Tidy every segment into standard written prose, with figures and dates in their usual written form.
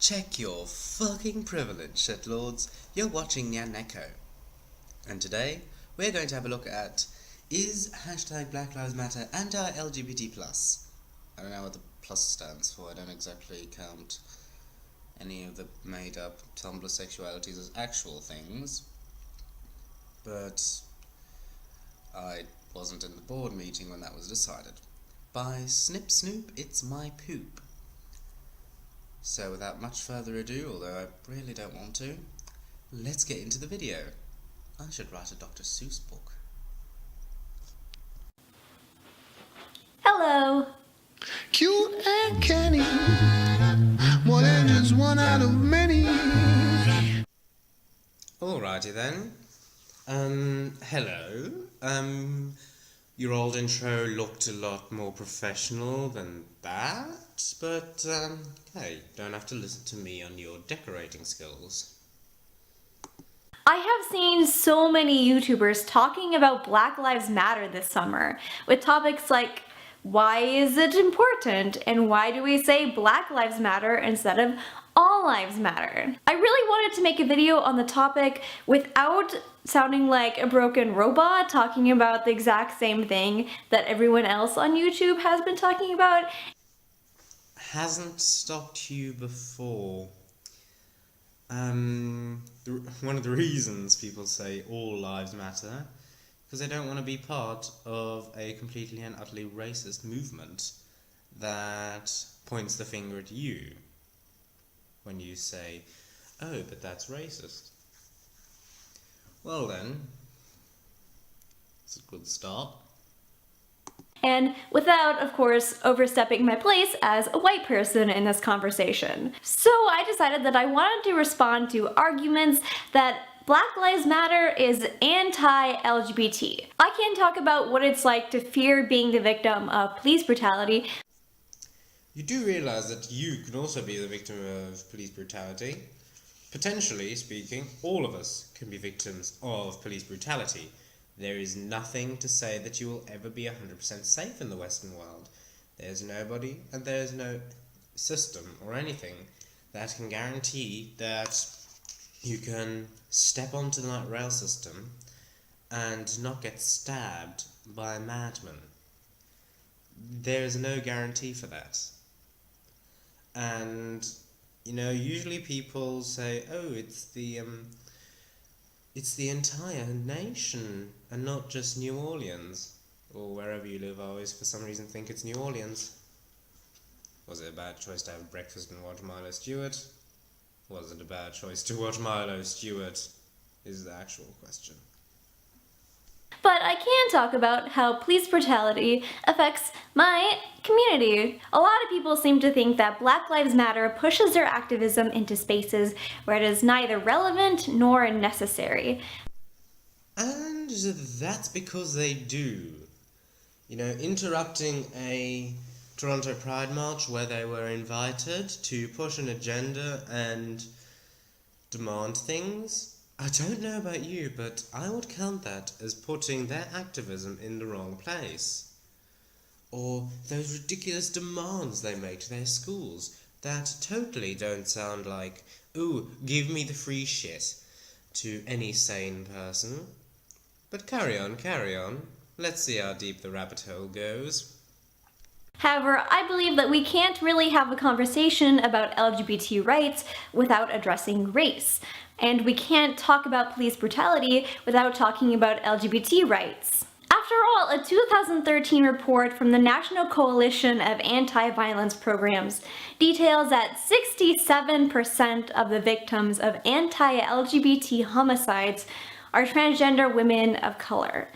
Check your fucking privilege, shitlords. You're watching Nyan Neko. And today, we're going to have a look at, is hashtag Black Lives Matter anti-LGBT plus? I don't know what the plus stands for. I don't exactly count any of the made-up Tumblr sexualities as actual things. But I wasn't in the board meeting when that was decided. By Snip Snoop, it's my poop. So without much further ado, although I really don't want to, let's get into the video. I should write a Dr. Seuss book. Hello. Cute and canny, more than just one out of many. Alrighty then. Hello. Your old intro looked a lot more professional than that, but, hey, don't have to listen to me on your decorating skills. I have seen so many YouTubers talking about Black Lives Matter this summer, with topics like, why is it important, and why do we say Black Lives Matter instead of All Lives Matter? I really wanted to make a video on the topic without sounding like a broken robot talking about the exact same thing that everyone else on YouTube has been talking about. Hasn't stopped you before. One of the reasons people say all lives matter, because they don't want to be part of a completely and utterly racist movement that points the finger at you when you say, oh, but that's racist. Well then, it's a good start. And without, of course, overstepping my place as a white person in this conversation. So I decided that I wanted to respond to arguments that Black Lives Matter is anti-LGBT. I can talk about what it's like to fear being the victim of police brutality. You do realize that you can also be the victim of police brutality. Potentially speaking, all of us can be victims of police brutality. There is nothing to say that you will ever be 100% safe in the Western world. There's nobody and there's no system or anything that can guarantee that you can step onto the light rail system and not get stabbed by a madman. There is no guarantee for that. And, you know, usually people say, oh, it's the entire nation and not just New Orleans, or wherever you live. I always for some reason think it's New Orleans. Was it a bad choice to have breakfast and watch Milo Stewart? Was it a bad choice to watch Milo Stewart is the actual question. But I can talk about how police brutality affects my community. A lot of people seem to think that Black Lives Matter pushes their activism into spaces where it is neither relevant nor necessary. And that's because they do. You know, interrupting a Toronto Pride March where they were invited to push an agenda and demand things. I don't know about you, but I would count that as putting their activism in the wrong place. Or those ridiculous demands they make to their schools that totally don't sound like, ooh, give me the free shit, to any sane person. But carry on. Let's see how deep the rabbit hole goes. However, I believe that we can't really have a conversation about LGBT rights without addressing race. And we can't talk about police brutality without talking about LGBT rights. After all, a 2013 report from the National Coalition of Anti-Violence Programs details that 67% of the victims of anti-LGBT homicides are transgender women of color.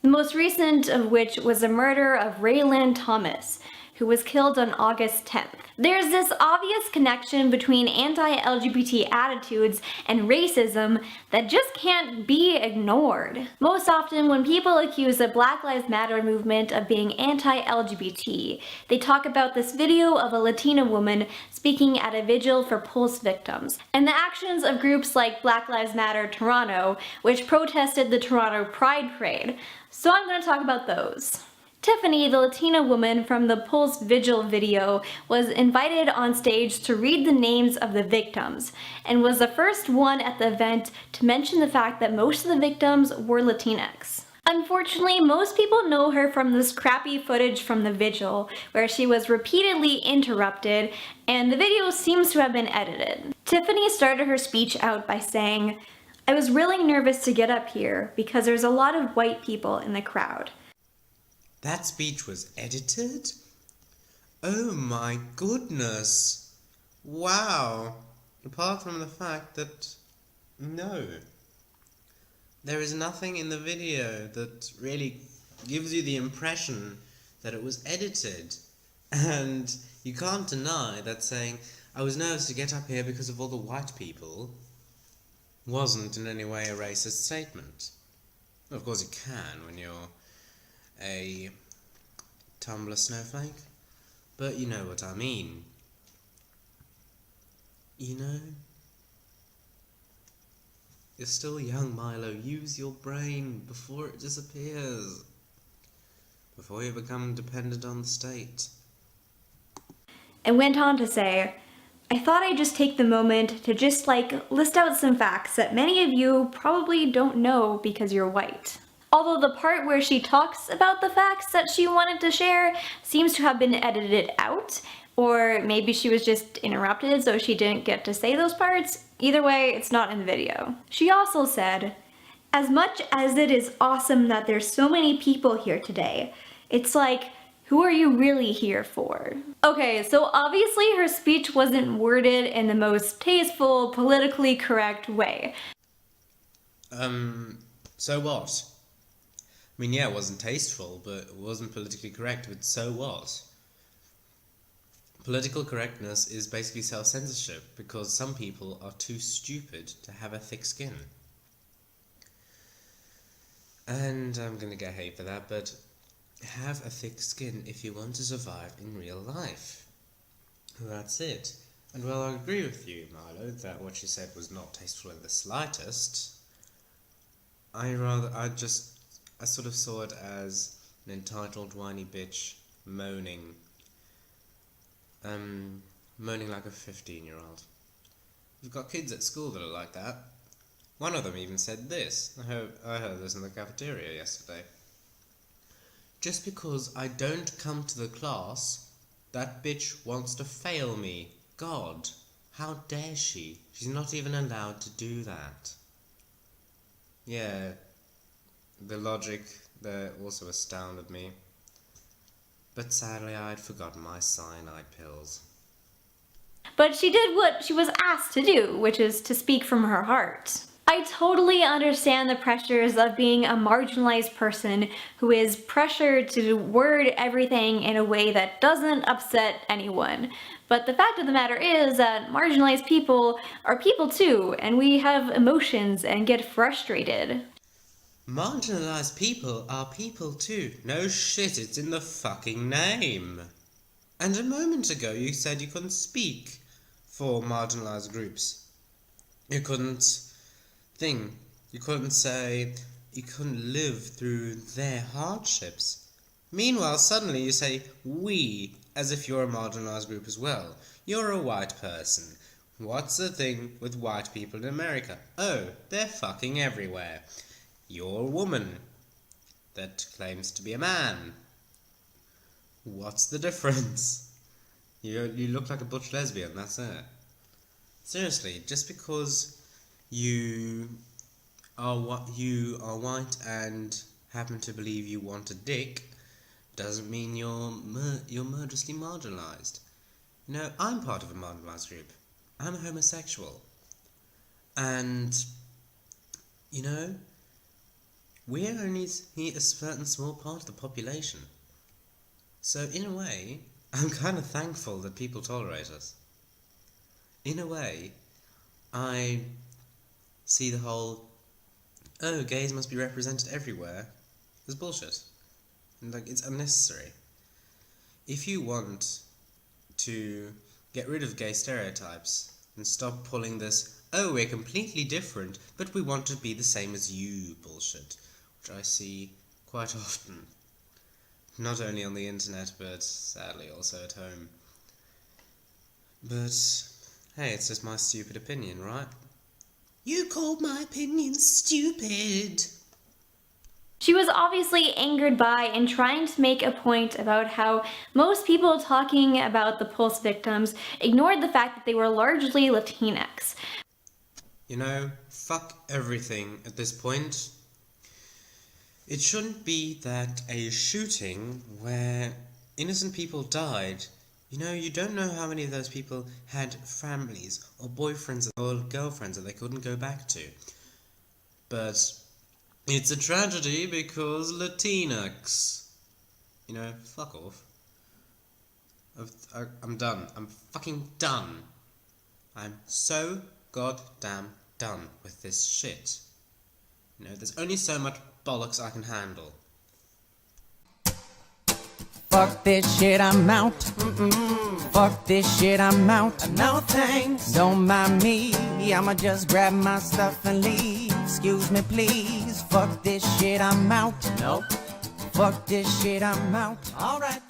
The most recent of which was the murder of Raylan Thomas, who was killed on August 10th. There's this obvious connection between anti-LGBT attitudes and racism that just can't be ignored. Most often, when people accuse the Black Lives Matter movement of being anti-LGBT, they talk about this video of a Latina woman speaking at a vigil for Pulse victims, and the actions of groups like Black Lives Matter Toronto, which protested the Toronto Pride Parade. So I'm going to talk about those. Tiffany, the Latina woman from the Pulse Vigil video, was invited on stage to read the names of the victims, and was the first one at the event to mention the fact that most of the victims were Latinx. Unfortunately, most people know her from this crappy footage from the vigil, where she was repeatedly interrupted, and the video seems to have been edited. Tiffany started her speech out by saying, "I was really nervous to get up here because there's a lot of white people in the crowd." That speech was edited? Oh my goodness! Wow! Apart from the fact that, no. There is nothing in the video that really gives you the impression that it was edited. And you can't deny that saying, "I was nervous to get up here because of all the white people," wasn't in any way a racist statement. Of course you can when you're a Tumblr snowflake, but you know what I mean. You know? You're still young, Milo. Use your brain before it disappears. Before you become dependent on the state. And went on to say, "I thought I'd just take the moment to just list out some facts that many of you probably don't know because you're white." Although the part where she talks about the facts that she wanted to share seems to have been edited out, or maybe she was just interrupted so she didn't get to say those parts. Either way, it's not in the video. She also said, "As much as it is awesome that there's so many people here today, it's like, who are you really here for?" Okay, so obviously her speech wasn't worded in the most tasteful, politically correct way. So what? I mean, yeah, it wasn't tasteful, but it wasn't politically correct, but so what? Political correctness is basically self-censorship, because some people are too stupid to have a thick skin. And I'm gonna get hate for that, but have a thick skin if you want to survive in real life. That's it. And well, I agree with you, Milo, that what she said was not tasteful in the slightest. I sort of saw it as an entitled whiny bitch moaning like a 15-year-old. We've got kids at school that are like that. One of them even said this. I heard this in the cafeteria yesterday. "Just because I don't come to the class, that bitch wants to fail me. God, how dare she? She's not even allowed to do that." Yeah, the logic there also astounded me. But sadly, I'd forgotten my cyanide pills. But she did what she was asked to do, which is to speak from her heart. I totally understand the pressures of being a marginalized person who is pressured to word everything in a way that doesn't upset anyone. But the fact of the matter is that marginalized people are people too, and we have emotions and get frustrated. Marginalised people are people too. No shit, it's in the fucking name. And a moment ago you said you couldn't speak for marginalised groups. You couldn't say, you couldn't live through their hardships. Meanwhile, suddenly you say we, as if you're a marginalised group as well. You're a white person. What's the thing with white people in America? Oh, they're fucking everywhere. You're a woman that claims to be a man. What's the difference? You look like a butch lesbian, that's it. Seriously, just because you are white and happen to believe you want a dick doesn't mean you're murderously marginalised. You know, I'm part of a marginalised group. I'm a homosexual. And, you know, we're only a certain small part of the population. So in a way, I'm kind of thankful that people tolerate us. In a way, I see the whole, oh, gays must be represented everywhere, as bullshit. And, it's unnecessary. If you want to get rid of gay stereotypes and stop pulling this, oh, we're completely different, but we want to be the same as you bullshit, which I see quite often, Not only on the internet, but sadly also at home. But, hey, it's just my stupid opinion, right? You called my opinion stupid! She was obviously angered by and trying to make a point about how most people talking about the Pulse victims ignored the fact that they were largely Latinx. You know, fuck everything at this point. It shouldn't be that a shooting where innocent people died, you don't know how many of those people had families or boyfriends or girlfriends that they couldn't go back to. But it's a tragedy because latinacs. Fuck off. I'm done. I'm fucking done. I'm so goddamn done with this shit. There's only so much bollocks I can handle. Fuck this shit, I'm out. Fuck this shit, I'm out. No thanks. Don't mind me, I'ma just grab my stuff and leave. Excuse me, please. Fuck this shit, I'm out. Nope. Fuck this shit, I'm out. Alright.